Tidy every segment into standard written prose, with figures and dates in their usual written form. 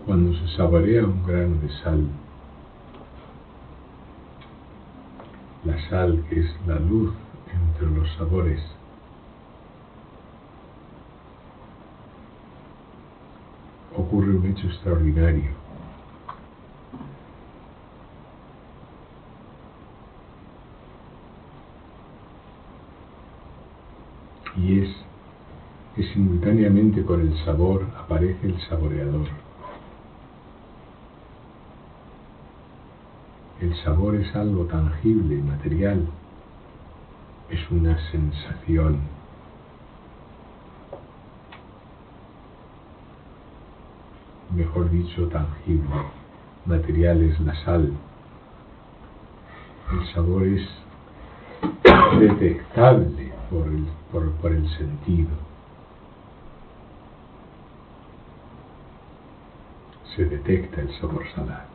Cuando se saborea un grano de sal, la sal, que es la luz entre los sabores, ocurre un hecho extraordinario. Y es que simultáneamente con el sabor aparece el saboreador. El sabor es algo tangible, material, es una sensación. Mejor dicho, tangible. Material es la sal. El sabor es detectable por el sentido. Se detecta el sabor salado.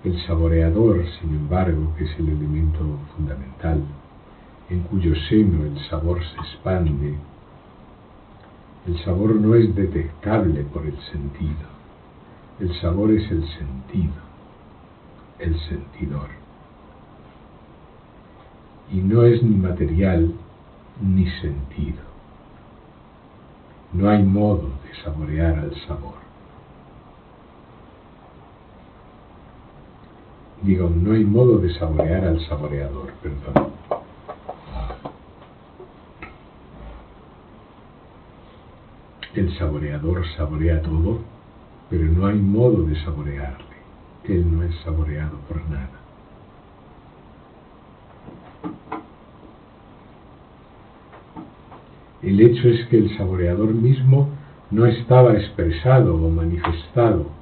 El saboreador, sin embargo, que es el elemento fundamental, en cuyo seno el sabor se expande, el sabor no es detectable por el sentido. El sabor es el sentido, el sentidor. Y no es ni material ni sentido. No hay modo de saborear al sabor. Digo, no hay modo de saborear al saboreador, perdón. El saboreador saborea todo, pero no hay modo de saborearle. Él no es saboreado por nada. El hecho es que el saboreador mismo no estaba expresado o manifestado.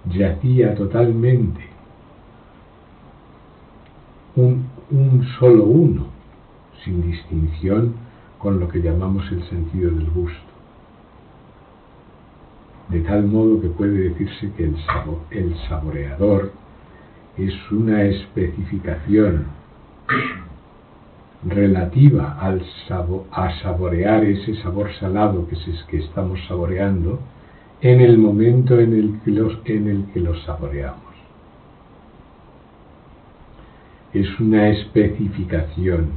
Yacía totalmente un solo uno, sin distinción con lo que llamamos el sentido del gusto. De tal modo que puede decirse que el saboreador es una especificación relativa a saborear ese sabor salado que estamos saboreando en el momento en el que lo saboreamos. Es una especificación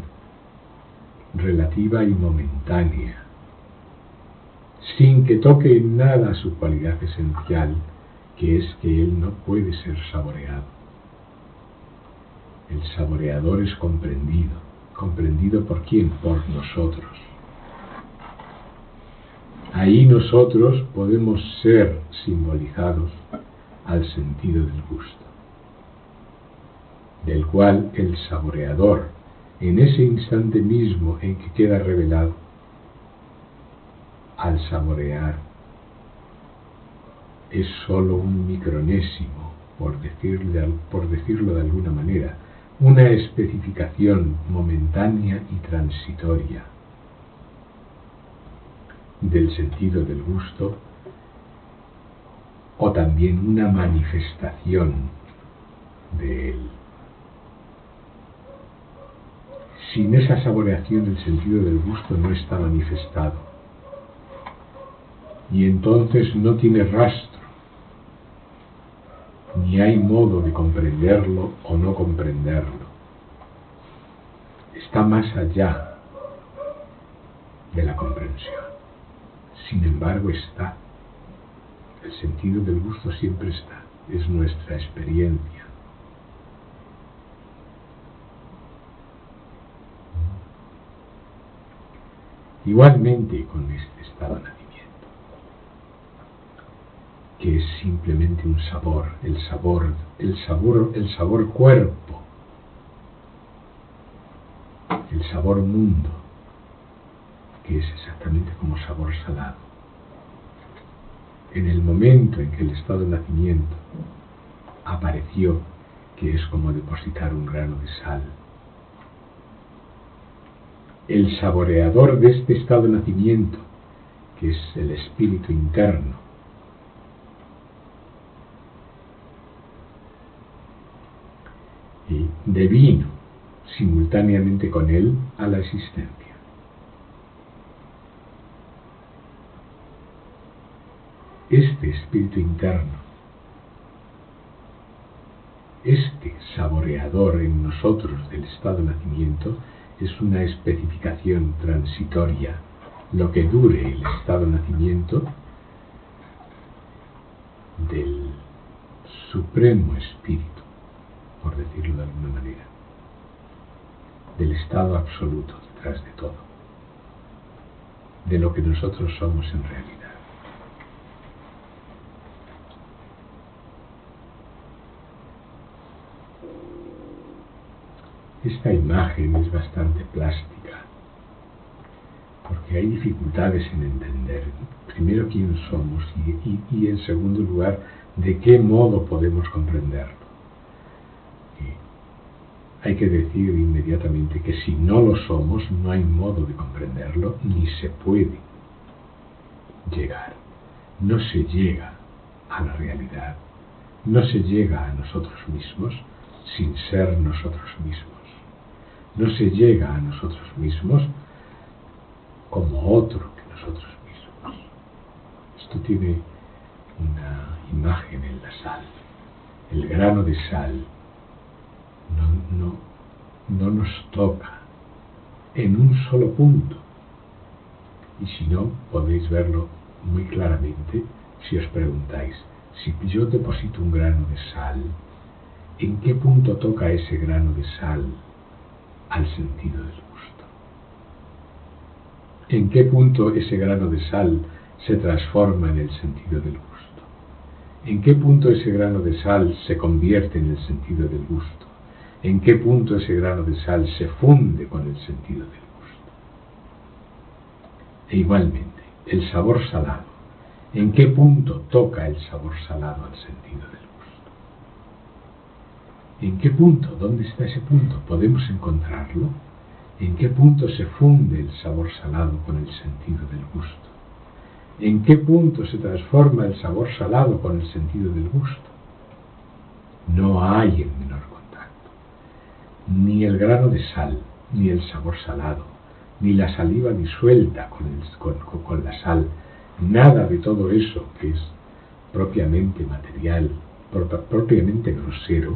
relativa y momentánea, sin que toque en nada su cualidad esencial, que es que él no puede ser saboreado. El saboreador es comprendido. ¿Comprendido por quién? Por nosotros. Ahí nosotros podemos ser simbolizados al sentido del gusto, del cual el saboreador, en ese instante mismo en que queda revelado, al saborear, es sólo un micronésimo, por decirlo de alguna manera, una especificación momentánea y transitoria del sentido del gusto, o también una manifestación de él. Sin esa saboreación el sentido del gusto no está manifestado, y entonces no tiene rastro, ni hay modo de comprenderlo o no comprenderlo. Está más allá de la comprensión. Sin embargo, está. El sentido del gusto siempre está. Es nuestra experiencia. Igualmente con este estado de nacimiento, que es simplemente un sabor, el sabor cuerpo, el sabor mundo, que es exactamente como sabor salado. En el momento en que el estado de nacimiento apareció, que es como depositar un grano de sal, el saboreador de este estado de nacimiento, que es el espíritu interno, y devino simultáneamente con él a la existencia. este espíritu interno, este saboreador en nosotros del estado de nacimiento, es una especificación transitoria, lo que dure el estado de nacimiento del supremo espíritu, por decirlo de alguna manera, del estado absoluto detrás de todo, de lo que nosotros somos en realidad. Esta imagen es bastante plástica, porque hay dificultades en entender, primero, quién somos y en segundo lugar, de qué modo podemos comprenderlo. Hay que decir inmediatamente que si no lo somos, no hay modo de comprenderlo, ni se puede llegar. No se llega a la realidad, no se llega a nosotros mismos sin ser nosotros mismos. No se llega a nosotros mismos como otro que nosotros mismos. Esto tiene una imagen en la sal. El grano de sal no nos toca en un solo punto. Y si no, podéis verlo muy claramente si os preguntáis, si yo deposito un grano de sal, ¿en qué punto toca ese grano de sal al sentido del gusto? ¿En qué punto ese grano de sal se transforma en el sentido del gusto? ¿En qué punto ese grano de sal se convierte en el sentido del gusto? ¿En qué punto ese grano de sal se funde con el sentido del gusto? E igualmente, el sabor salado, ¿en qué punto toca el sabor salado al sentido del gusto? ¿En qué punto? ¿Dónde está ese punto? ¿Podemos encontrarlo? ¿En qué punto se funde el sabor salado con el sentido del gusto? ¿En qué punto se transforma el sabor salado con el sentido del gusto? No hay el menor contacto. Ni el grano de sal, ni el sabor salado, ni la saliva disuelta con la sal, nada de todo eso que es propiamente material, propiamente grosero,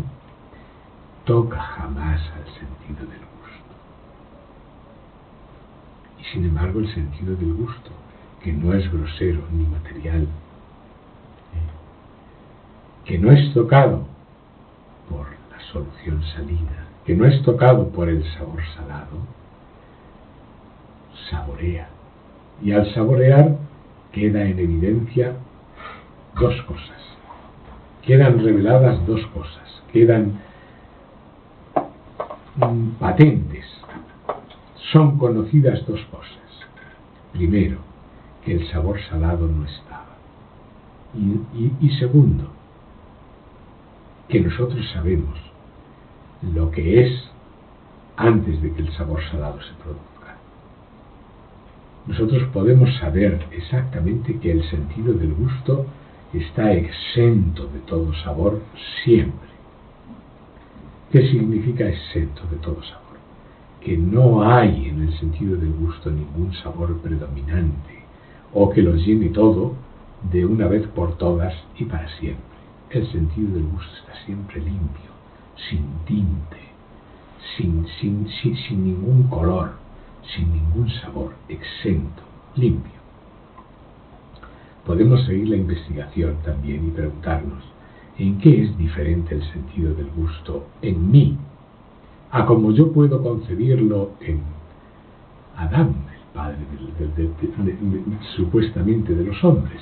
toca jamás al sentido del gusto. Y sin embargo, el sentido del gusto, que no es grosero ni material, que no es tocado por la solución salina, que no es tocado por el sabor salado, saborea. Y al saborear queda en evidencia dos cosas. Quedan reveladas dos cosas. Quedan patentes. Son conocidas dos cosas. Primero, que el sabor salado no estaba. Y segundo, que nosotros sabemos lo que es antes de que el sabor salado se produzca. Nosotros podemos saber exactamente que el sentido del gusto está exento de todo sabor siempre. ¿Qué significa exento de todo sabor? Que no hay en el sentido del gusto ningún sabor predominante o que lo llene todo de una vez por todas y para siempre. El sentido del gusto está siempre limpio, sin tinte, sin ningún color, sin ningún sabor, exento, limpio. Podemos seguir la investigación también y preguntarnos en qué es diferente el sentido del gusto en mí, a como yo puedo concebirlo en Adán, el padre supuestamente de los hombres.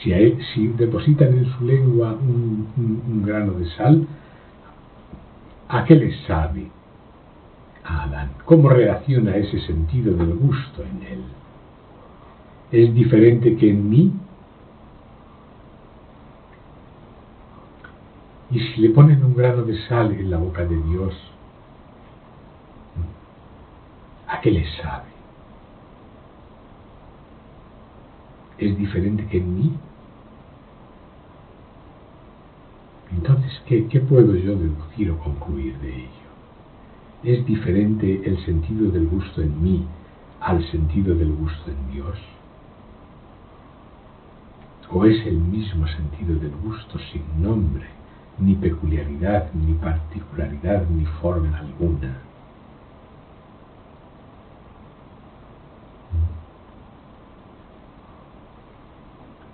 Si depositan en su lengua un grano de sal, ¿a qué le sabe a Adán? ¿Cómo reacciona ese sentido del gusto en él? ¿Es diferente que en mí? Y si le ponen un grano de sal en la boca de Dios, ¿a qué le sabe? ¿Es diferente que en mí? Entonces, ¿qué puedo yo deducir o concluir de ello? ¿Es diferente el sentido del gusto en mí al sentido del gusto en Dios? ¿O es el mismo sentido del gusto sin nombre, ni peculiaridad, ni particularidad, ni forma alguna?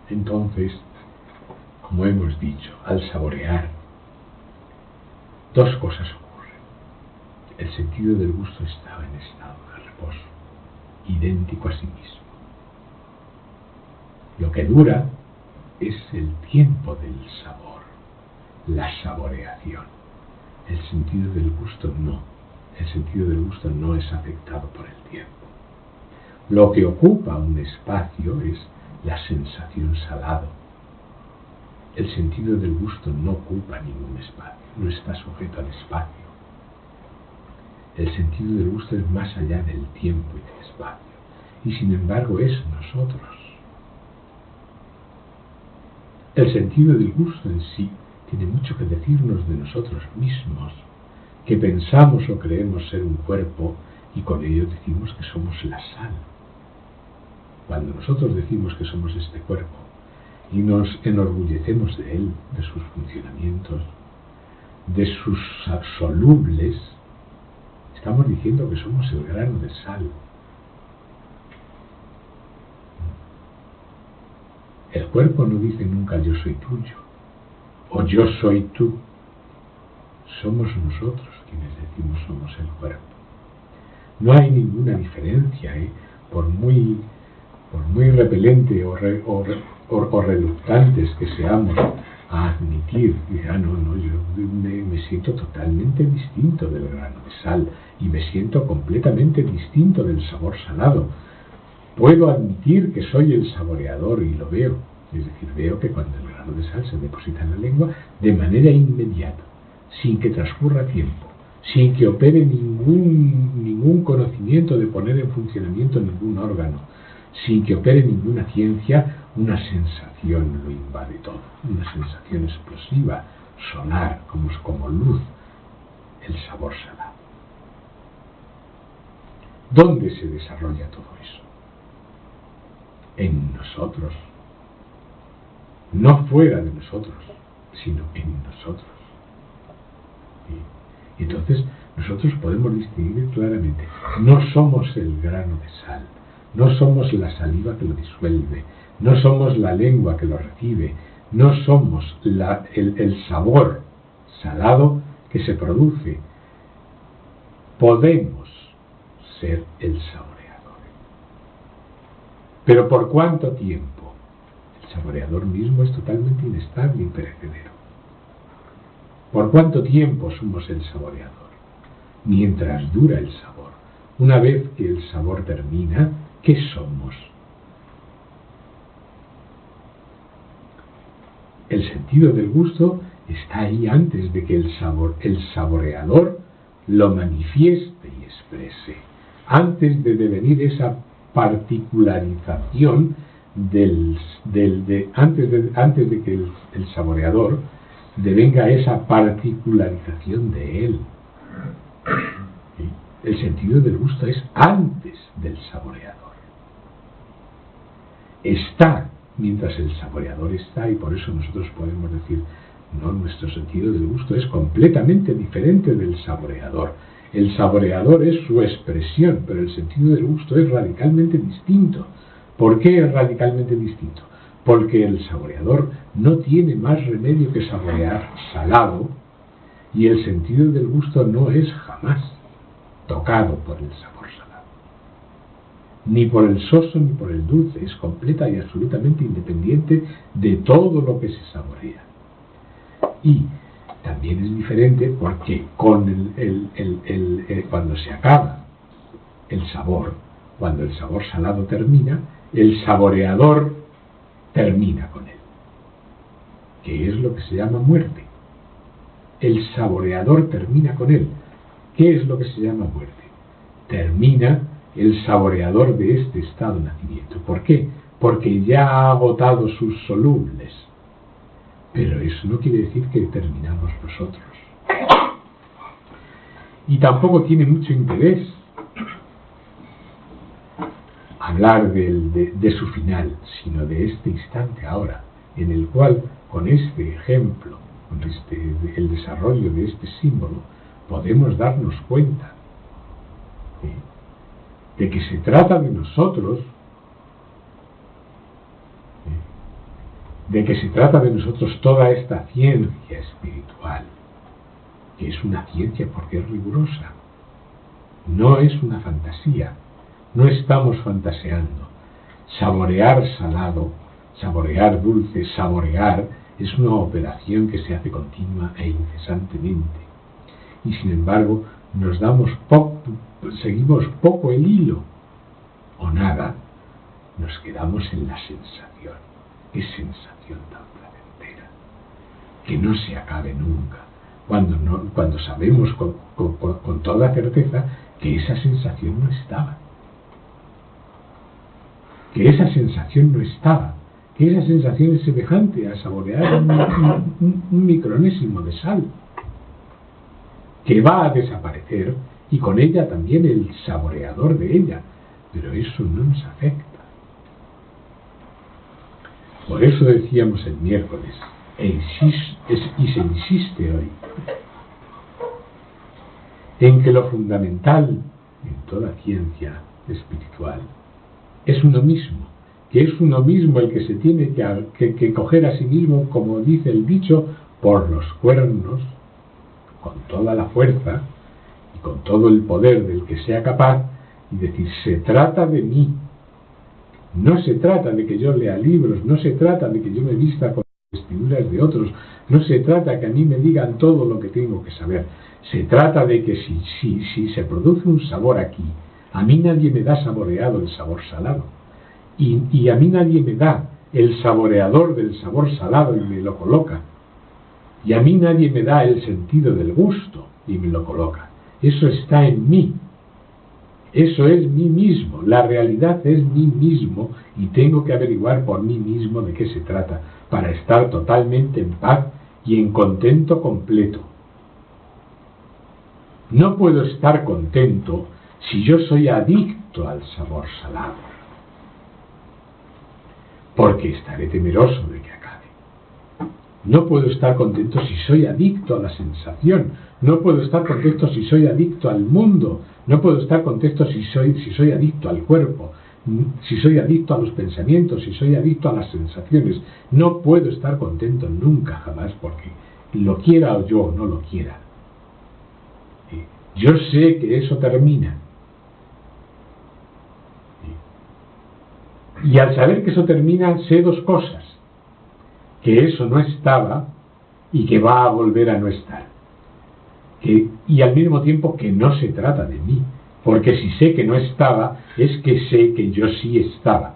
Entonces, como hemos dicho, al saborear, dos cosas ocurren. El sentido del gusto está en estado de reposo, idéntico a sí mismo. Lo que dura es el tiempo del sabor, la saboreación. El sentido del gusto no. El sentido del gusto no es afectado por el tiempo. Lo que ocupa un espacio es la sensación salado. El sentido del gusto no ocupa ningún espacio, no está sujeto al espacio. El sentido del gusto es más allá del tiempo y del espacio, y sin embargo es nosotros. El sentido del gusto en sí tiene mucho que decirnos de nosotros mismos, que pensamos o creemos ser un cuerpo y con ello decimos que somos la sal. Cuando nosotros decimos que somos este cuerpo y nos enorgullecemos de él, de sus funcionamientos, de sus solubles, estamos diciendo que somos el grano de sal. El cuerpo no dice nunca yo soy tuyo o yo soy tú. Somos nosotros quienes decimos somos el cuerpo. No hay ninguna diferencia, por muy repelente o reluctantes que seamos a admitir, yo me siento totalmente distinto del grano de sal y me siento completamente distinto del sabor salado. Puedo admitir que soy el saboreador y lo veo, es decir, veo que cuando el grano de sal se deposita en la lengua, de manera inmediata, sin que transcurra tiempo, sin que opere ningún conocimiento de poner en funcionamiento ningún órgano, sin que opere ninguna ciencia, una sensación lo invade todo, una sensación explosiva, solar, como luz, el sabor salado. ¿Dónde se desarrolla todo eso? En nosotros, no fuera de nosotros, sino en nosotros. Y entonces nosotros podemos distinguir claramente, no somos el grano de sal, no somos la saliva que lo disuelve, no somos la lengua que lo recibe, no somos el sabor salado que se produce. Podemos ser el saboreador. ¿Pero por cuánto tiempo? El saboreador mismo es totalmente inestable y perecedero. ¿Por cuánto tiempo somos el saboreador? Mientras dura el sabor. Una vez que el sabor termina, ¿qué somos? El sentido del gusto está ahí antes de que el saboreador lo manifieste y exprese. Antes de devenir esa particularización antes de que el saboreador devenga esa particularización de él. ¿Sí? El sentido del gusto es antes del saboreador. Está mientras el saboreador está, y por eso nosotros podemos decir, no, nuestro sentido del gusto es completamente diferente del saboreador. El saboreador es su expresión, pero el sentido del gusto es radicalmente distinto. ¿Por qué es radicalmente distinto? Porque el saboreador no tiene más remedio que saborear salado, y el sentido del gusto no es jamás tocado por el sabor salado. Ni por el soso ni por el dulce, es completa y absolutamente independiente de todo lo que se saborea. Y también es diferente porque con cuando se acaba el sabor, cuando el sabor salado termina, el saboreador termina con él, que es lo que se llama muerte. El saboreador termina con él. ¿Qué es lo que se llama muerte? Termina el saboreador de este estado de nacimiento. ¿Por qué? Porque ya ha agotado sus solubles. Pero eso no quiere decir que terminamos nosotros. Y tampoco tiene mucho interés hablar de su final, sino de este instante ahora. en el cual, con este ejemplo, con el desarrollo de este símbolo, podemos darnos cuenta de que se trata de nosotros, toda esta ciencia espiritual, que es una ciencia porque es rigurosa, no es una fantasía, no estamos fantaseando. Saborear salado, saborear dulce, saborear, es una operación que se hace continua e incesantemente. Y sin embargo, seguimos poco el hilo, o nada, nos quedamos en la sensación. Qué sensación tan placentera, que no se acabe nunca, cuando sabemos con toda certeza que esa sensación no estaba. Que esa sensación es semejante a saborear un micronésimo de sal, que va a desaparecer, y con ella también el saboreador de ella, pero eso no nos afecta. Por eso decíamos el miércoles, y se insiste hoy, en que lo fundamental en toda ciencia espiritual es uno mismo, que es uno mismo el que se tiene que coger a sí mismo, como dice el dicho, por los cuernos, con toda la fuerza y con todo el poder del que sea capaz, y decir, se trata de mí. No se trata de que yo lea libros, no se trata de que yo me vista con las vestiduras de otros, no se trata que a mí me digan todo lo que tengo que saber. Se trata de que si se produce un sabor aquí, a mí nadie me da saboreado el sabor salado, y a mí nadie me da el saboreador del sabor salado y me lo coloca, y a mí nadie me da el sentido del gusto y me lo coloca. Eso está en mí. Eso es mí mismo, la realidad es mí mismo, y tengo que averiguar por mí mismo de qué se trata, para estar totalmente en paz y en contento completo. No puedo estar contento si yo soy adicto al sabor salado, porque estaré temeroso de que acabe. No puedo estar contento si soy adicto a la sensación, no puedo estar contento si soy adicto al mundo, no puedo estar contento si soy adicto al cuerpo, si soy adicto a los pensamientos, si soy adicto a las sensaciones. No puedo estar contento nunca, jamás, porque lo quiera yo o no lo quiera, yo sé que eso termina. Y al saber que eso termina, sé dos cosas: que eso no estaba y que va a volver a no estar. Y al mismo tiempo que no se trata de mí, porque si sé que no estaba, es que sé que yo sí estaba.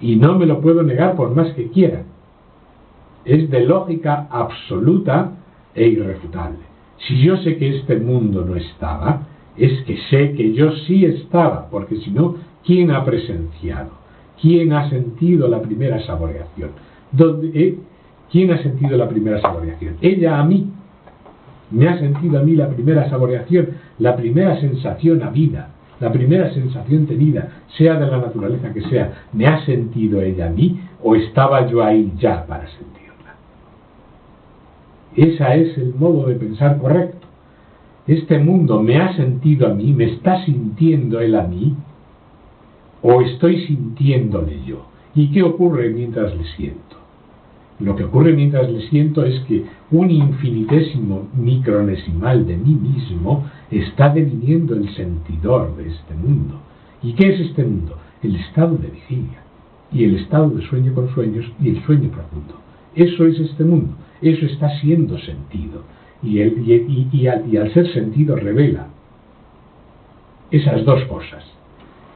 Y no me lo puedo negar por más que quiera. Es de lógica absoluta e irrefutable. Si yo sé que este mundo no estaba, es que sé que yo sí estaba, porque si no, ¿quién ha presenciado? ¿Quién ha sentido la primera saboreación? ¿Quién ha sentido la primera saboreación? Ella a mí. Me ha sentido a mí la primera saboreación, la primera sensación a vida, la primera sensación tenida, sea de la naturaleza que sea. ¿Me ha sentido ella a mí o estaba yo ahí ya para sentirla? Ese es el modo de pensar correcto. Este mundo me ha sentido a mí, me está sintiendo él a mí, o estoy sintiéndole yo. ¿Y qué ocurre mientras le siento? Lo que ocurre mientras le siento es que un infinitésimo micronesimal de mí mismo está deviniendo el sentidor de este mundo. ¿Y qué es este mundo? El estado de vigilia, y el estado de sueño con sueños, y el sueño profundo. Eso es este mundo, eso está siendo sentido, y al ser sentido revela esas dos cosas: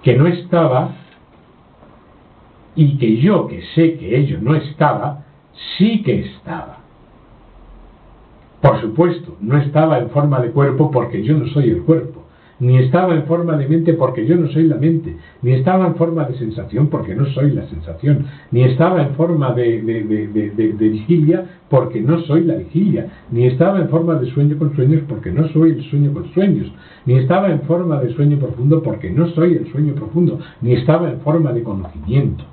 que no estaba, y que yo, que sé que ello no estaba, sí que estaba. Por supuesto, no estaba en forma de cuerpo porque yo no soy el cuerpo, ni estaba en forma de mente porque yo no soy la mente, ni estaba en forma de sensación porque no soy la sensación, ni estaba en forma de vigilia porque no soy la vigilia, ni estaba en forma de sueño con sueños porque no soy el sueño con sueños, ni estaba en forma de sueño profundo porque no soy el sueño profundo, ni estaba en forma de conocimiento.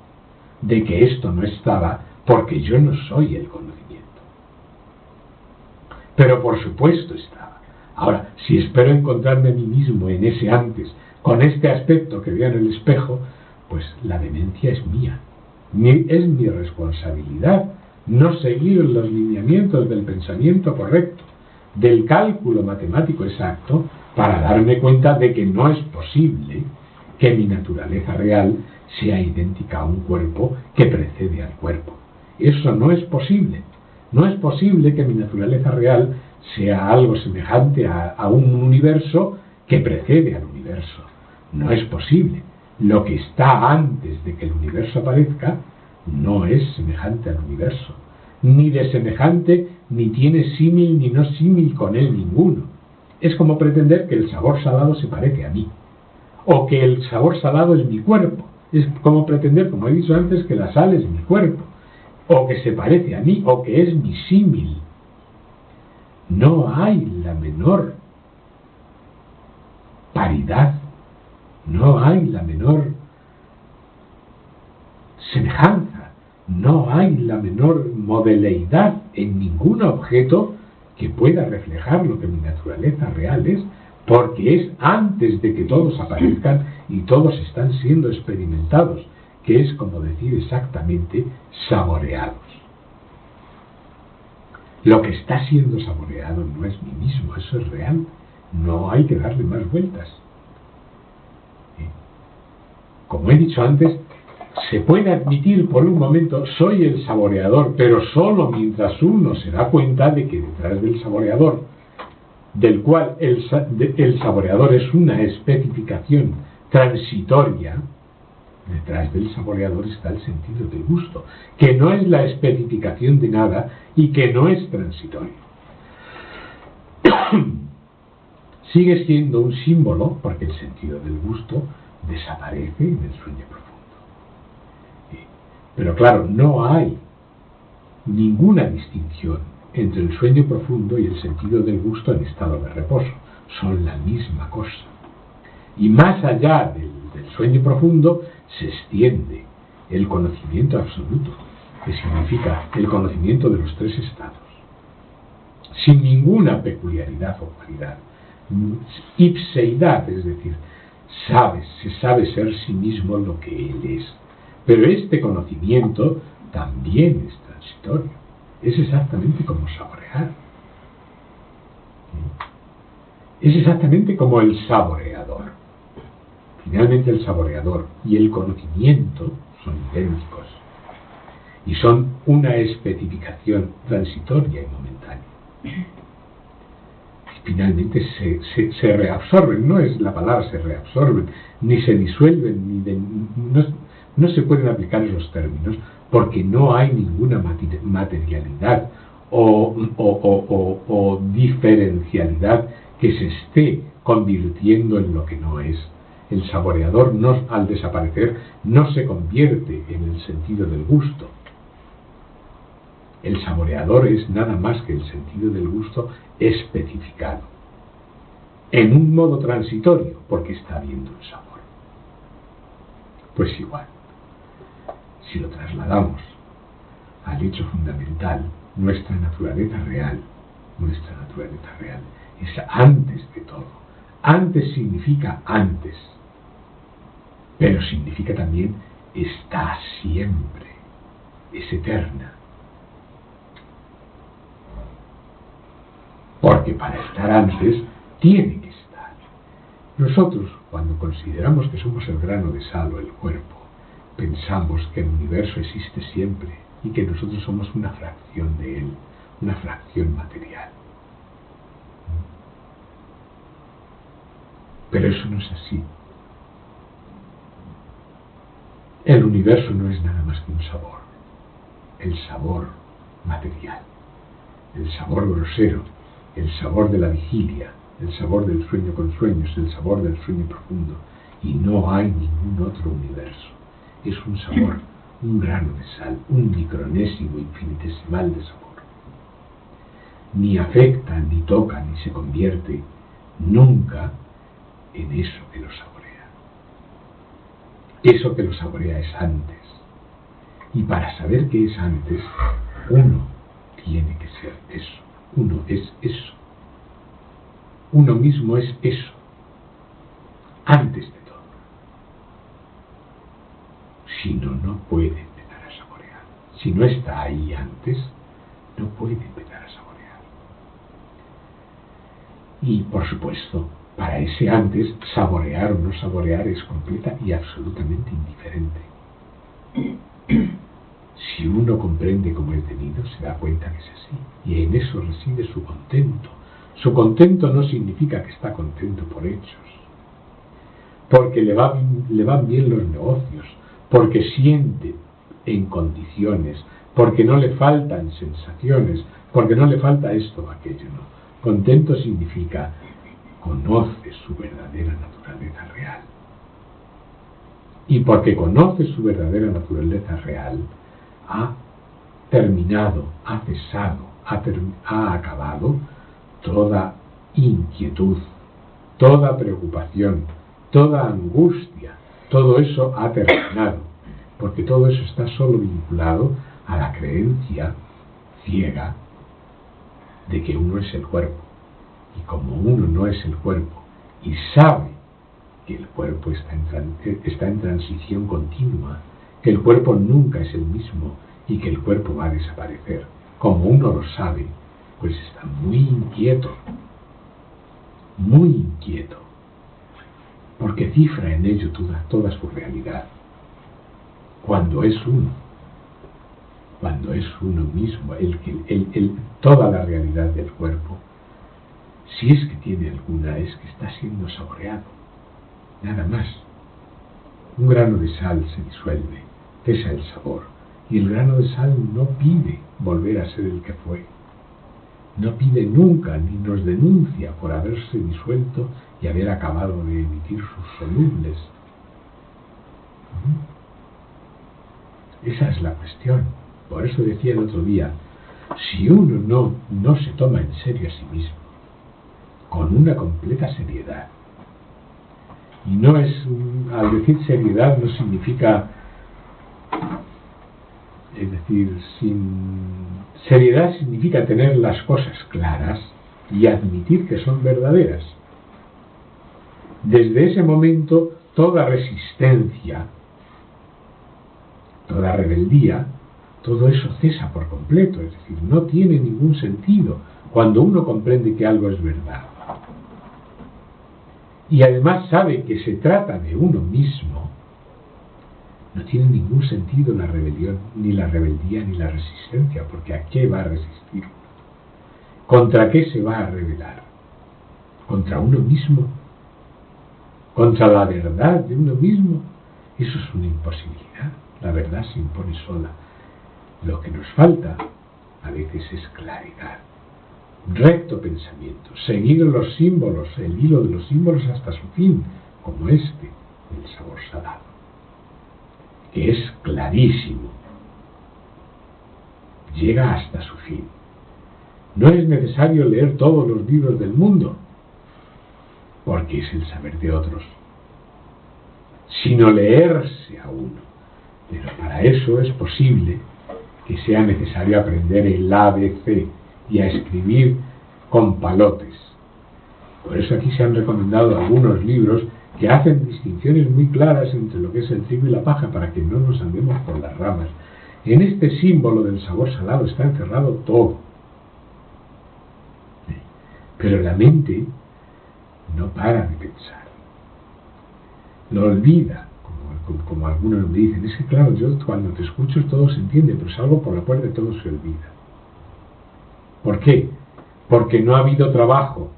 de que esto no estaba, porque yo no soy el conocimiento. Pero por supuesto estaba. Ahora, si espero encontrarme a mí mismo en ese antes, con este aspecto que veo en el espejo, pues la demencia es mía. Es mi responsabilidad no seguir los lineamientos del pensamiento correcto, del cálculo matemático exacto, para darme cuenta de que no es posible que mi naturaleza real sea idéntica a un cuerpo que precede al cuerpo. Eso no es posible. No es posible que mi naturaleza real sea algo semejante a un universo que precede al universo. No es posible. Lo que está antes de que el universo aparezca no es semejante al universo. Ni de semejante, ni tiene símil ni no símil con él ninguno. Es como pretender que el sabor salado se parece a mí, o que el sabor salado es mi cuerpo. Es como pretender, como he dicho antes, que la sal es mi cuerpo, o que se parece a mí, o que es mi símil. No hay la menor paridad, no hay la menor semejanza, no hay la menor modeleidad en ningún objeto que pueda reflejar lo que mi naturaleza real es, porque es antes de que todos aparezcan y todos están siendo experimentados, que es como decir exactamente saboreados. Lo que está siendo saboreado no es mí mismo, eso es real, no hay que darle más vueltas. Como he dicho antes, se puede admitir por un momento, soy el saboreador, pero solo mientras uno se da cuenta de que detrás del saboreador, del cual el saboreador es una especificación transitoria, detrás del saboreador está el sentido del gusto, que no es la especificación de nada y que no es transitorio. Sigue siendo un símbolo, porque el sentido del gusto desaparece en el sueño profundo. Pero claro, no hay ninguna distinción entre el sueño profundo y el sentido del gusto en estado de reposo. Son la misma cosa. Y más allá del sueño profundo se extiende el conocimiento absoluto, que significa el conocimiento de los tres estados, sin ninguna peculiaridad o cualidad. Ipseidad, es decir, se sabe ser sí mismo lo que él es. Pero este conocimiento también es transitorio. Es exactamente como saborear. Es exactamente como el saboreador. Finalmente el saboreador y el conocimiento son idénticos. Y son una especificación transitoria y momentánea. Y finalmente se reabsorben. No es la palabra se reabsorben, ni se disuelven, no se pueden aplicar esos términos porque no hay ninguna materialidad o diferencialidad que se esté convirtiendo en lo que no es. El saboreador, al desaparecer, no se convierte en el sentido del gusto. El saboreador es nada más que el sentido del gusto especificado, en un modo transitorio, porque está habiendo un sabor. Pues igual. Si lo trasladamos al hecho fundamental, nuestra naturaleza real es antes de todo. Antes significa antes, pero significa también está siempre, es eterna. Porque para estar antes tiene que estar. Nosotros, cuando consideramos que somos el grano de sal o el cuerpo, pensamos que el universo existe siempre y que nosotros somos una fracción de él, una fracción material. Pero eso no es así. El universo no es nada más que un sabor, el sabor material, el sabor grosero, el sabor de la vigilia, el sabor del sueño con sueños, el sabor del sueño profundo, y no hay ningún otro universo. Es un sabor, un grano de sal, un micronésimo infinitesimal de sabor. Ni afecta, ni toca, ni se convierte nunca en eso que lo saborea. Eso que lo saborea es antes. Y para saber qué es antes, uno tiene que ser eso. Uno es eso. Uno mismo es eso. Antes de todo. Si no, no puede empezar a saborear. Si no está ahí antes, no puede empezar a saborear. Y, por supuesto, para ese antes, saborear o no saborear es completa y absolutamente indiferente. Si uno comprende cómo es debido, se da cuenta que es así. Y en eso reside su contento. Su contento no significa que está contento por hechos, porque le van bien los negocios, porque siente en condiciones, porque no le faltan sensaciones, porque no le falta esto o aquello, no. Contento significa conoce su verdadera naturaleza real. Y porque conoce su verdadera naturaleza real, ha terminado, ha cesado, ha acabado toda inquietud, toda preocupación, toda angustia. Todo eso ha terminado, porque todo eso está solo vinculado a la creencia ciega de que uno es el cuerpo. Y como uno no es el cuerpo y sabe que el cuerpo está en transición continua, que el cuerpo nunca es el mismo y que el cuerpo va a desaparecer, como uno lo sabe, pues está muy inquieto, porque cifra en ello toda su realidad. Cuando es uno mismo, toda la realidad del cuerpo, si es que tiene alguna, es que está siendo saboreado, nada más. Un grano de sal se disuelve, cesa el sabor, y el grano de sal no pide volver a ser el que fue. No pide nunca, ni nos denuncia por haberse disuelto y haber acabado de emitir sus solubles. Esa es la cuestión. Por eso decía el otro día, si uno no se toma en serio a sí mismo, con una completa seriedad, y no es, al decir seriedad no significa, es decir, seriedad significa tener las cosas claras y admitir que son verdaderas. Desde ese momento, toda resistencia, toda rebeldía, todo eso cesa por completo, es decir, no tiene ningún sentido cuando uno comprende que algo es verdad. Y además sabe que se trata de uno mismo, no tiene ningún sentido la rebelión, ni la rebeldía, ni la resistencia, porque ¿a qué va a resistir? ¿Contra qué se va a rebelar? ¿Contra uno mismo? ¿Contra la verdad de uno mismo? Eso es una imposibilidad. La verdad se impone sola. Lo que nos falta a veces es claridad, recto pensamiento, seguir los símbolos, el hilo de los símbolos hasta su fin, como el sabor salado, que es clarísimo, llega hasta su fin. No es necesario leer todos los libros del mundo, porque es el saber de otros, sino leerse a uno. Pero para eso es posible que sea necesario aprender el ABC y a escribir con palotes. Por eso aquí se han recomendado algunos libros que hacen distinciones muy claras entre lo que es el trigo y la paja para que no nos andemos por las ramas. En este símbolo del sabor salado está encerrado todo. Pero la mente no para de pensar. Lo olvida. Como algunos me dicen, es que claro, yo cuando te escucho todo se entiende, pero salgo por la puerta y todo se olvida. ¿Por qué? Porque no ha habido trabajo.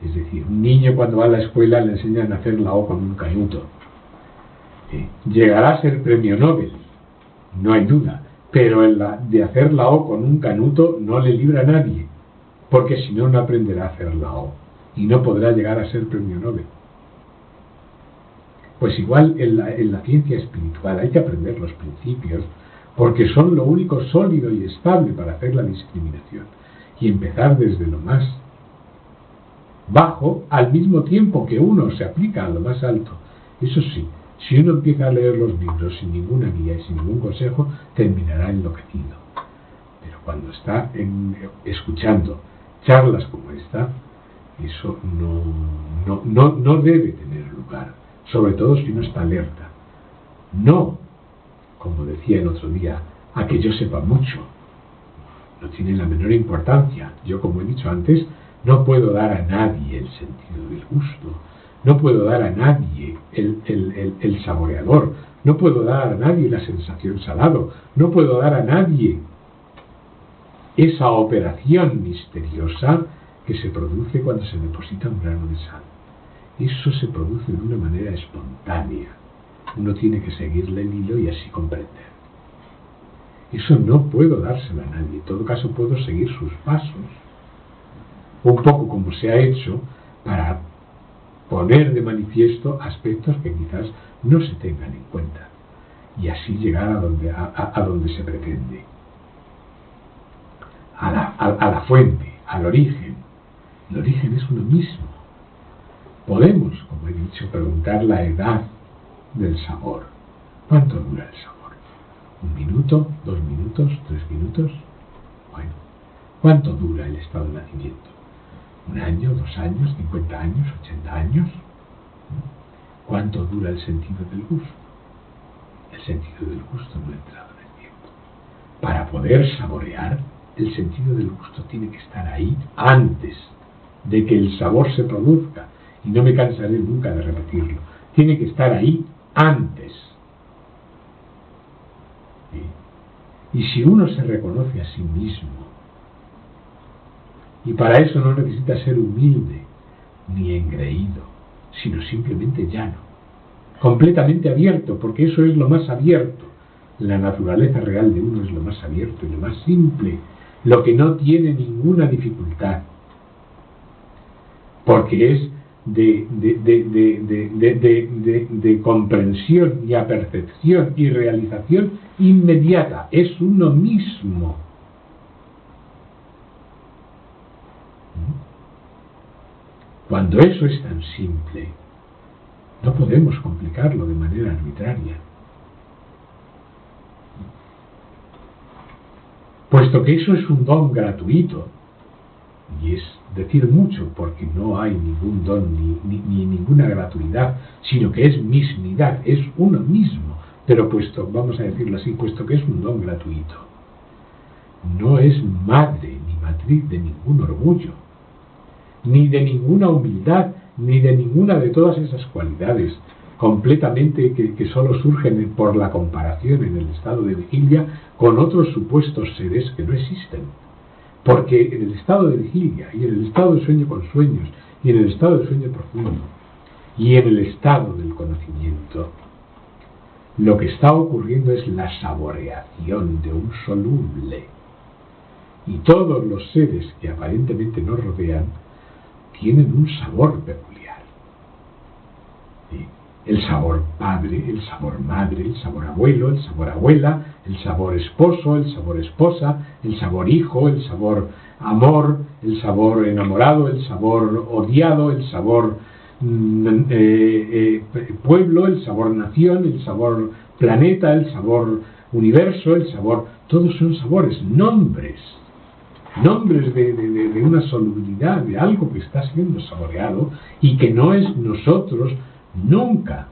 Es decir, un niño cuando va a la escuela le enseñan a hacer la O con un canuto. Llegará a ser premio Nobel, no hay duda, pero de hacer la O con un canuto no le libra a nadie, porque si no, no aprenderá a hacer la O y no podrá llegar a ser premio Nobel. Pues igual en la ciencia espiritual hay que aprender los principios, porque son lo único sólido y estable para hacer la discriminación, y empezar desde lo más bajo al mismo tiempo que uno se aplica a lo más alto. Eso sí, Si uno empieza a leer los libros sin ninguna guía y sin ningún consejo, terminará enloquecido. Pero cuando está escuchando charlas como esta, eso no debe tener lugar, sobre todo si uno está alerta. No, como decía el otro día, a que yo sepa mucho. No tiene la menor importancia. Yo, como he dicho antes, no puedo dar a nadie el sentido del gusto. No puedo dar a nadie el saboreador. No puedo dar a nadie la sensación salado. No puedo dar a nadie esa operación misteriosa que se produce cuando se deposita un grano de sal. Eso se produce de una manera espontánea. Uno tiene que seguirle el hilo y así comprender. Eso no puedo dárselo a nadie. En todo caso, puedo seguir sus pasos, un poco como se ha hecho, para poner de manifiesto aspectos que quizás no se tengan en cuenta y así llegar a donde se pretende, a la fuente, al origen. El origen es uno mismo. Podemos, como he dicho, preguntar la edad del sabor. ¿Cuánto dura el sabor? ¿1 minuto? ¿2 minutos? ¿3 minutos? Bueno, ¿cuánto dura el estado de nacimiento? ¿1 año? ¿2 años? ¿50 años? ¿80 años? ¿Cuánto dura el sentido del gusto? El sentido del gusto no ha entrado en el tiempo. Para poder saborear, el sentido del gusto tiene que estar ahí antes de que el sabor se produzca. Y no me cansaré nunca de repetirlo. Tiene que estar ahí antes. ¿Sí? Y si uno se reconoce a sí mismo, y para eso no necesita ser humilde ni engreído, sino simplemente llano, completamente abierto, porque eso es lo más abierto. La naturaleza real de uno es lo más abierto y lo más simple, lo que no tiene ninguna dificultad, porque es de comprensión y apercepción y realización inmediata. Es uno mismo. Cuando eso es tan simple, no podemos complicarlo de manera arbitraria. Puesto que eso es un don gratuito, y es decir mucho, porque no hay ningún don ni ninguna gratuidad, sino que es mismidad, es uno mismo. Pero puesto, vamos a decirlo así, puesto que es un don gratuito, no es madre ni matriz de ningún orgullo, ni de ninguna humildad, ni de ninguna de todas esas cualidades completamente que solo surgen por la comparación en el estado de vigilia con otros supuestos seres que no existen. Porque en el estado de vigilia, y en el estado de sueño con sueños, y en el estado de sueño profundo, y en el estado del conocimiento, lo que está ocurriendo es la saboreación de un soluble. Y todos los seres que aparentemente nos rodean tienen un sabor peculiar. ¿Sí? El sabor padre, el sabor madre, el sabor abuelo, el sabor abuela, el sabor esposo, el sabor esposa, el sabor hijo, el sabor amor, el sabor enamorado, el sabor odiado, el sabor pueblo, el sabor nación, el sabor planeta, el sabor universo, el sabor... Todos son sabores, nombres de una solubilidad, de algo que está siendo saboreado y que no es nosotros nunca,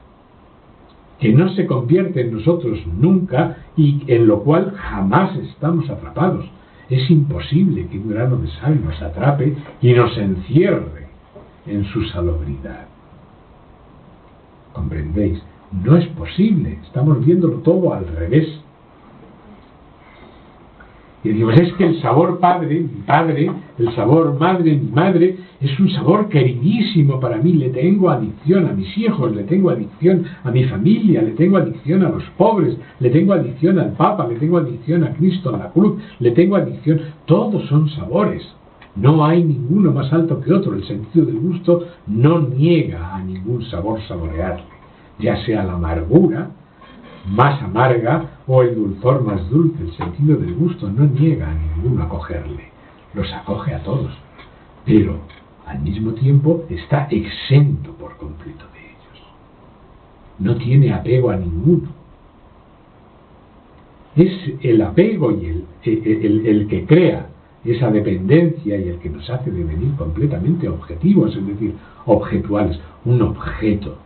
que no se convierte en nosotros nunca y en lo cual jamás estamos atrapados. Es imposible que un grano de sal nos atrape y nos encierre en su salubridad. ¿Comprendéis? No es posible, estamos viéndolo todo al revés. Y decimos, es que el sabor padre, mi padre, el sabor madre, mi madre, es un sabor queridísimo para mí. Le tengo adicción a mis hijos, le tengo adicción a mi familia, le tengo adicción a los pobres, le tengo adicción al Papa, le tengo adicción a Cristo, a la cruz, le tengo adicción. Todos son sabores. No hay ninguno más alto que otro. El sentido del gusto no niega a ningún sabor saborearle, ya sea la amargura más amarga o el dulzor más dulce. El sentido del gusto no niega a ninguno acogerle, los acoge a todos, pero al mismo tiempo está exento por completo de ellos. no tiene apego a ninguno. Es el apego y el que crea esa dependencia y el que nos hace devenir completamente objetivos, es decir, objetuales, un objeto.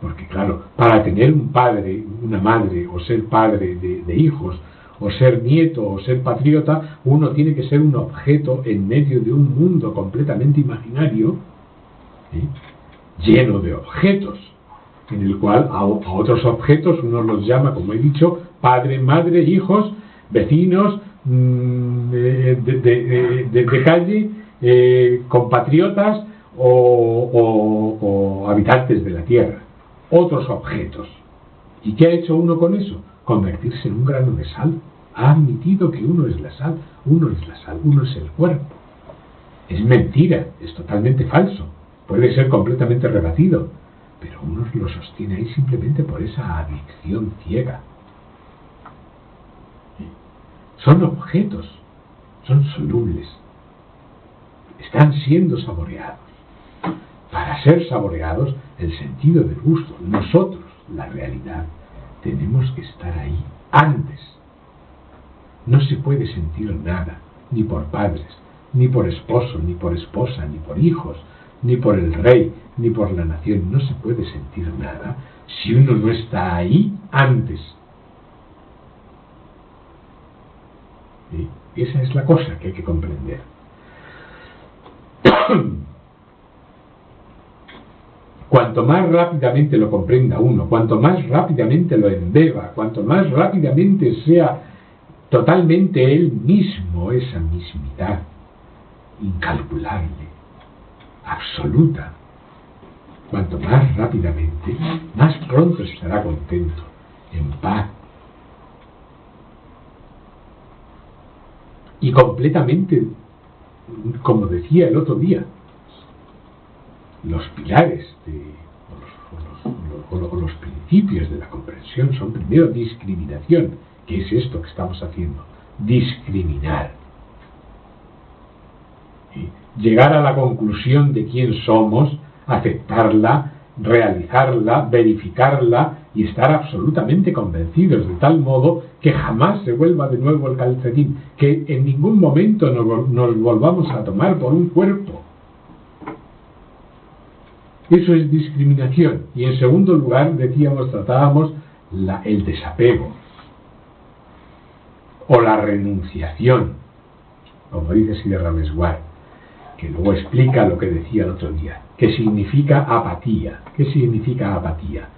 Porque claro, para tener un padre, una madre, o ser padre de hijos, o ser nieto, o ser patriota, uno tiene que ser un objeto en medio de un mundo completamente imaginario, lleno de objetos, en el cual a otros objetos uno los llama, como he dicho, padre, madre, hijos, vecinos, de calle, compatriotas o habitantes de la tierra. Otros objetos. ¿Y qué ha hecho uno con eso? Convertirse en un grano de sal. Ha admitido que uno es la sal, uno es la sal, uno es el cuerpo. Es mentira, es totalmente falso. Puede ser completamente rebatido, pero uno lo sostiene ahí simplemente por esa adicción ciega. Son objetos, son solubles, están siendo saboreados. Para ser saboreados, el sentido del gusto, nosotros, la realidad, tenemos que estar ahí antes. No se puede sentir nada, ni por padres, ni por esposo, ni por esposa, ni por hijos, ni por el rey, ni por la nación. No se puede sentir nada si uno no está ahí antes. ¿Sí? Esa es la cosa que hay que comprender. Cuanto más rápidamente lo comprenda uno, cuanto más rápidamente lo embeba, cuanto más rápidamente sea totalmente él mismo, esa mismidad incalculable, absoluta, cuanto más rápidamente, más pronto estará contento, en paz y completamente, como decía el otro día, los pilares o los principios de la comprensión son primero discriminación, que es esto que estamos haciendo, discriminar. Llegar a la conclusión de quién somos, aceptarla, realizarla, verificarla y estar absolutamente convencidos de tal modo que jamás se vuelva de nuevo el calcetín, que en ningún momento nos volvamos a tomar por un cuerpo. Eso es discriminación. Y en segundo lugar, tratábamos el desapego o la renunciación, como dice Siddhartha Rameswar, que luego explica lo que decía el otro día, que significa apatía. ¿Qué significa apatía?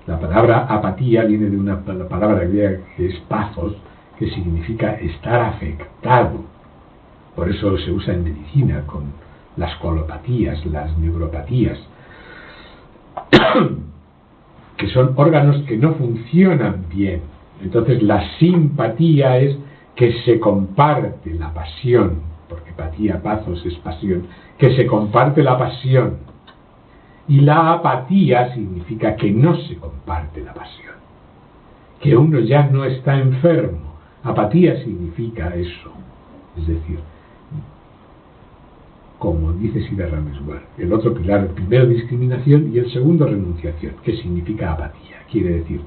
La palabra apatía viene de una palabra griega que es pathos, que significa estar afectado. Por eso se usa en medicina con las colopatías, las neuropatías, que son órganos que no funcionan bien. Entonces la simpatía es que se comparte la pasión, porque patía, pathos es pasión, que se comparte la pasión. Y la apatía significa que no se comparte la pasión, que uno ya no está enfermo. Apatía significa eso, es decir, como dice Siddhartha Rameswar, el otro pilar, el primero discriminación y el segundo renunciación. ¿Qué significa apatía? Quiere decir,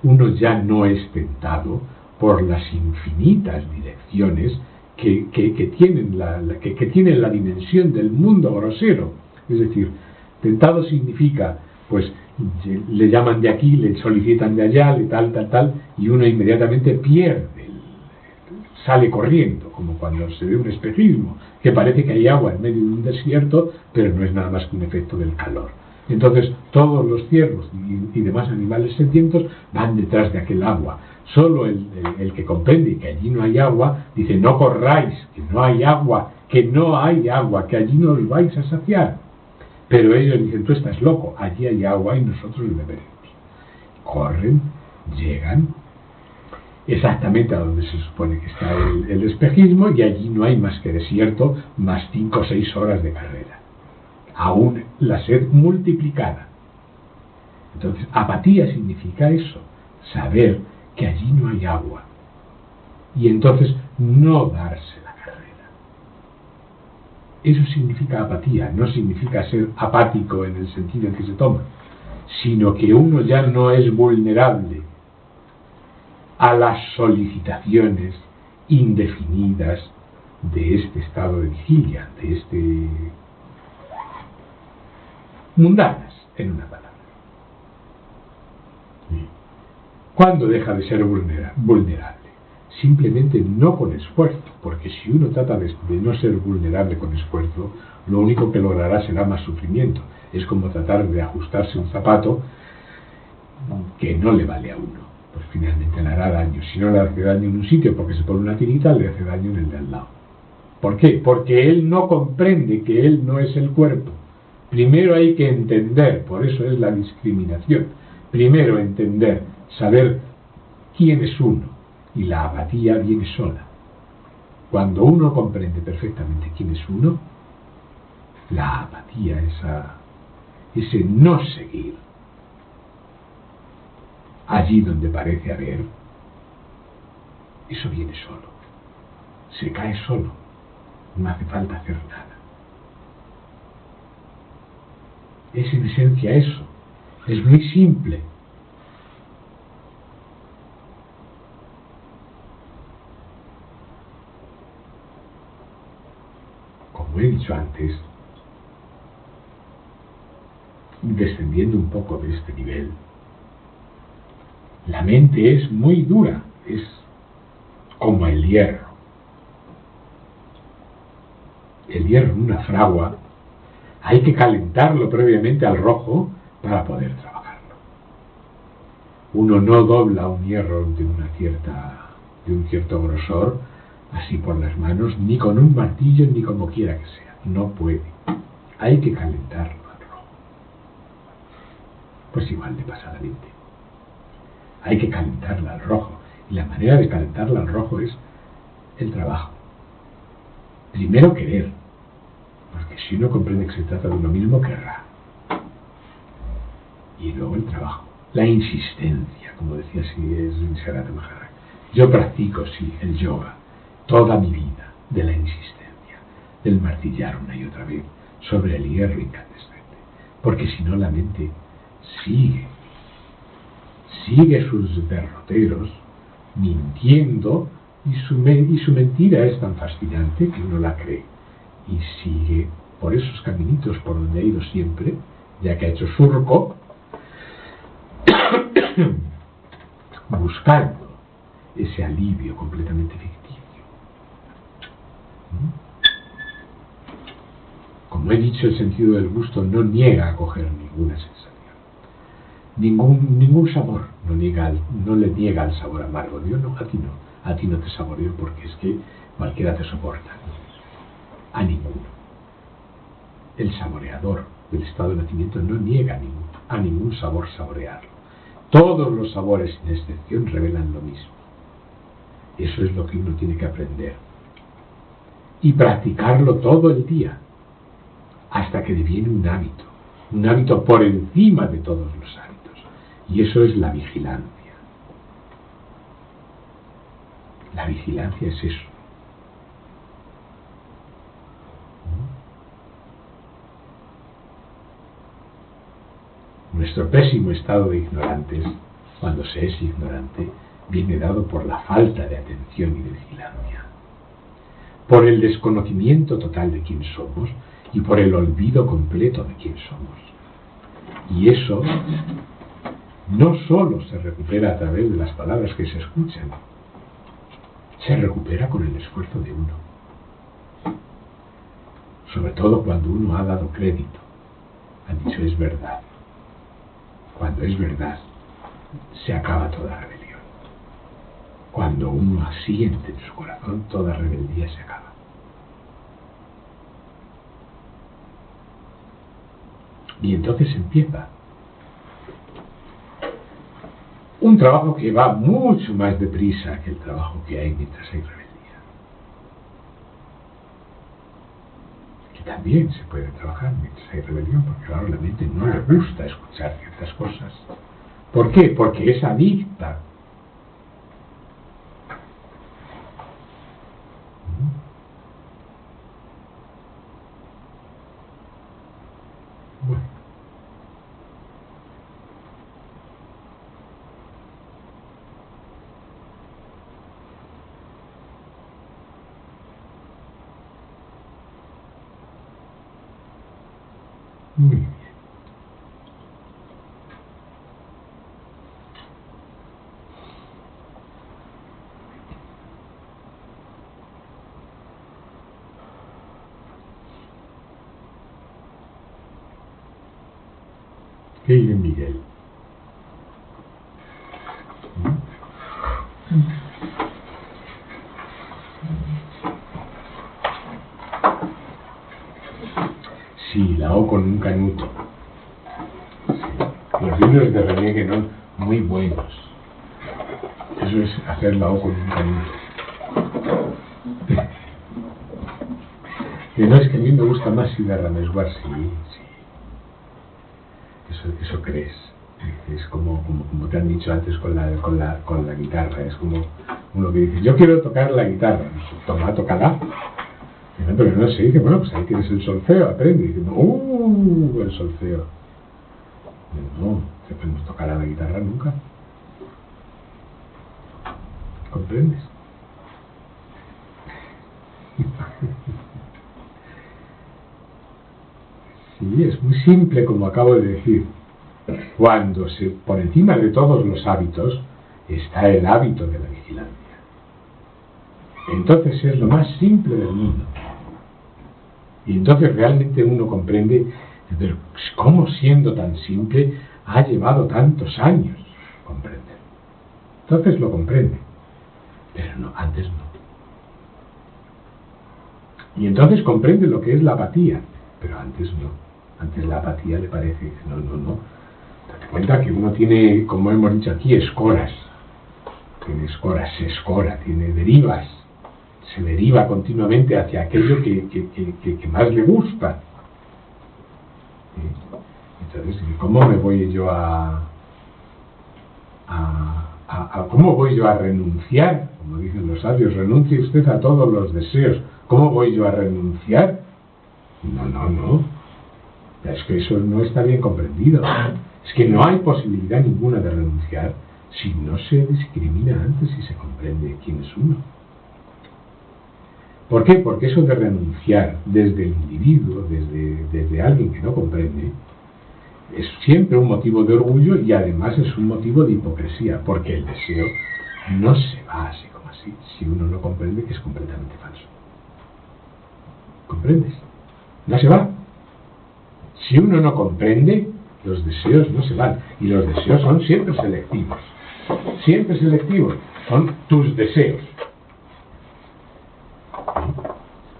uno ya no es tentado por las infinitas direcciones que tienen la dimensión del mundo grosero. Es decir, tentado significa, pues, le llaman de aquí, le solicitan de allá, le tal, y uno inmediatamente pierde, sale corriendo, como cuando se ve un espejismo, que parece que hay agua en medio de un desierto, pero no es nada más que un efecto del calor. Entonces todos los ciervos y demás animales sedientos van detrás de aquel agua. Solo el que comprende que allí no hay agua dice: no corráis, que no hay agua, que no hay agua, que allí no os vais a saciar. Pero ellos dicen: tú estás loco, allí hay agua y nosotros beberemos. Corren, llegan exactamente a donde se supone que está el espejismo, y allí no hay más que desierto, más 5 o 6 horas de carrera. Aún la sed multiplicada. Entonces, apatía significa eso, saber que allí no hay agua, y entonces no darse la carrera. Eso significa apatía, no significa ser apático en el sentido en que se toma, sino que uno ya no es vulnerable a las solicitaciones indefinidas de este estado de vigilia, mundanas, en una palabra. ¿Cuándo deja de ser vulnerable? Simplemente no con esfuerzo, porque si uno trata de no ser vulnerable con esfuerzo, lo único que logrará será más sufrimiento. Es como tratar de ajustarse un zapato que no le vale a uno. Pues finalmente le hará daño. Si no le hace daño en un sitio porque se pone una tirita, le hace daño en el de al lado. ¿Por qué? Porque él no comprende que él no es el cuerpo. Primero hay que entender, por eso es la discriminación. Primero entender, saber quién es uno, y la apatía viene sola. Cuando uno comprende perfectamente quién es uno, la apatía, ese no seguir allí donde parece haber, eso viene solo, se cae solo, no hace falta hacer nada. Es en esencia eso, es muy simple. Como he dicho antes, descendiendo un poco de este nivel, la mente es muy dura, es como el hierro. El hierro en una fragua hay que calentarlo previamente al rojo para poder trabajarlo. Uno no dobla un hierro de un cierto grosor así por las manos, ni con un martillo, ni como quiera que sea. No puede. Hay que calentarlo al rojo. Pues igual le pasa a la mente. Hay que calentarla al rojo. Y la manera de calentarla al rojo es el trabajo. Primero querer. Porque si uno comprende que se trata de uno mismo, querrá. Y luego el trabajo. La insistencia, como decía Nisargadatta Maharaj. Yo practico, sí, el yoga. Toda mi vida, de la insistencia, del martillar una y otra vez sobre el hierro incandescente. Porque si no, la mente sigue sus derroteros, mintiendo, y su mentira es tan fascinante que uno la cree. Y sigue por esos caminitos por donde ha ido siempre, ya que ha hecho surco, buscando ese alivio completamente ficticio. Como he dicho, el sentido del gusto no niega a coger ninguna sensación, ningún sabor, no le niega el sabor amargo. Dios no, a ti no te saboreo porque es que cualquiera te soporta, a ninguno. El saboreador del estado de nacimiento no niega a ningún sabor saborearlo. Todos los sabores, sin excepción, revelan lo mismo. Eso es lo que uno tiene que aprender y practicarlo todo el día hasta que deviene un hábito por encima de todos los hábitos, y eso es la vigilancia. La vigilancia es eso. Nuestro pésimo estado de ignorantes, cuando se es ignorante, viene dado por la falta de atención y de vigilancia, por el desconocimiento total de quién somos y por el olvido completo de quién somos. Y eso no solo se recupera a través de las palabras que se escuchan, se recupera con el esfuerzo de uno. Sobre todo cuando uno ha dado crédito, ha dicho es verdad. Cuando es verdad, se acaba toda rebelión. Cuando uno asiente en su corazón, toda rebeldía se acaba. Y entonces empieza un trabajo que va mucho más deprisa que el trabajo que hay mientras hay rebeldía. Que también se puede trabajar mientras hay rebelión, porque claro, a la mente no le gusta escuchar ciertas cosas. ¿Por qué? Porque es adicta. Bueno. Muy bien. ¿Qué dice Miguel? Sí, la O con un canuto. Sí. Los libros de René Guénon muy buenos. Eso es hacer la O con un canuto. Que no, es que a mí me gusta más si de Ramesguard, sí, sí. Eso crees. Es como te han dicho antes con la guitarra. Es como uno que dice, yo quiero tocar la guitarra. Toma, tócala. Pero no se dice, bueno, pues ahí tienes el solfeo, aprende. Y dice, el solfeo. No podemos tocar a la guitarra nunca. ¿Comprendes? Sí, es muy simple, como acabo de decir. Cuando por encima de todos los hábitos está el hábito de la vigilancia. Entonces es lo más simple del mundo. Y entonces realmente uno comprende cómo, siendo tan simple, ha llevado tantos años comprender. Entonces lo comprende. Pero no, antes no. Y entonces comprende lo que es la apatía. Pero antes no. Antes la apatía le parece, no. Date cuenta que uno tiene, como hemos dicho aquí, escoras. Tiene escoras, se escora, tiene derivas. Se deriva continuamente hacia aquello que más le gusta. Entonces, ¿cómo me voy yo cómo voy yo a renunciar? Como dicen los sabios, renuncie usted a todos los deseos. ¿Cómo voy yo a renunciar? No. Es que eso no está bien comprendido. Es que no hay posibilidad ninguna de renunciar si no se discrimina antes y se comprende quién es uno. ¿Por qué? Porque eso de renunciar desde el individuo, desde alguien que no comprende, es siempre un motivo de orgullo y además es un motivo de hipocresía, porque el deseo no se va así como así, si uno no comprende que es completamente falso. ¿Comprendes? No se va. Si uno no comprende, los deseos no se van. Y los deseos son siempre selectivos. Siempre selectivos. Son tus deseos.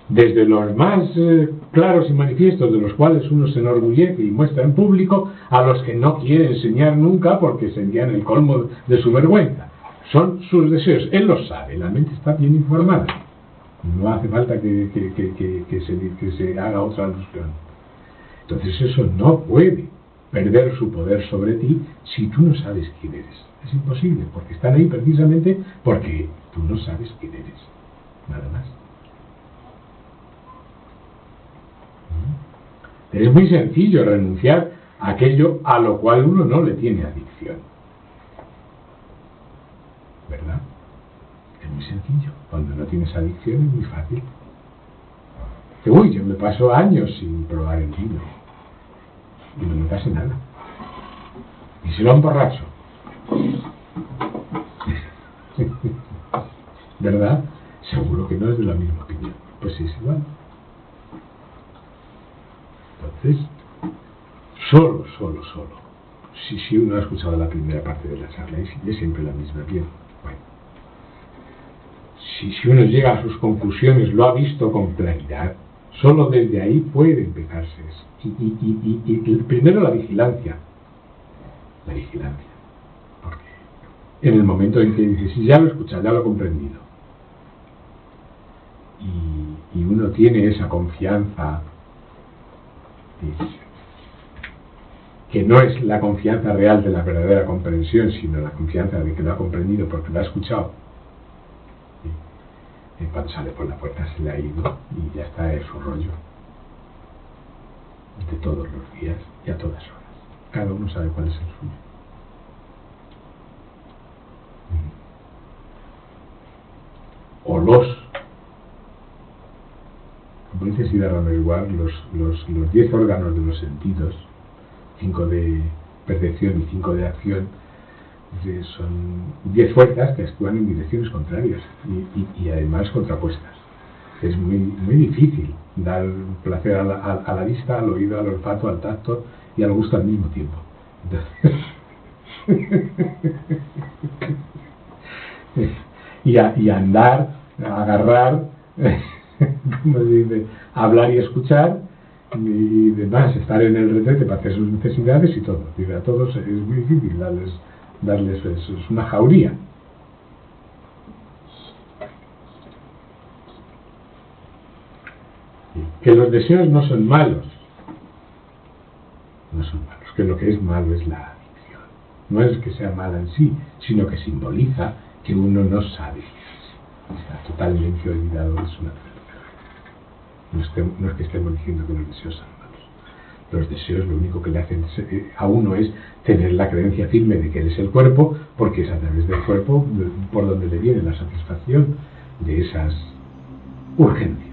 Desde los más claros y manifiestos, de los cuales uno se enorgullece y muestra en público, a los que no quiere enseñar nunca porque serían el colmo de su vergüenza. Son sus deseos. Él los sabe, la mente está bien informada. No hace falta que se haga otra alusión. Entonces eso no puede perder su poder sobre ti si tú no sabes quién eres. Es imposible, porque están ahí precisamente porque tú no sabes quién eres. Nada más. Es muy sencillo renunciar a aquello a lo cual uno no le tiene adicción. ¿Verdad? Es muy sencillo. Cuando no tienes adicción es muy fácil. Uy, yo me paso años sin probar el vino y no me pasa nada. Y si lo emborracho. ¿Verdad? Seguro que no es de la misma opinión. Pues es igual. Entonces, solo. Si uno ha escuchado la primera parte de la charla, es siempre la misma. Bien, bueno. Si uno llega a sus conclusiones, lo ha visto con claridad, solo desde ahí puede empezarse. Y primero la vigilancia. La vigilancia. Porque en el momento en que dices, sí, ya lo he escuchado, ya lo he comprendido. Y uno tiene esa confianza, que no es la confianza real de la verdadera comprensión, sino la confianza de que lo ha comprendido porque lo ha escuchado. Y cuando sale por la puerta se le ha ido y ya está en su rollo. De todos los días y a todas horas. Cada uno sabe cuál es el suyo. O los, como dice decía Ramírez Guard, los 10 órganos de los sentidos, 5 de percepción y 5 de acción, son 10 fuerzas que actúan en direcciones contrarias y además contrapuestas. Es muy difícil dar placer a la vista, al oído, al olfato, al tacto y al gusto al mismo tiempo. Entonces, y andar, agarrar, como se dice, hablar y escuchar y demás, estar en el retrete para hacer sus necesidades y todo. Y a todos es muy difícil darles eso, es una jauría. Que los deseos no son malos, que lo que es malo es la adicción. No es que sea mala en sí, sino que simboliza que uno no sabe, está totalmente olvidado de su naturaleza. No es que estemos diciendo que los deseos son malos. Los deseos lo único que le hacen a uno es tener la creencia firme de que él es el cuerpo, porque es a través del cuerpo por donde le viene la satisfacción de esas urgencias.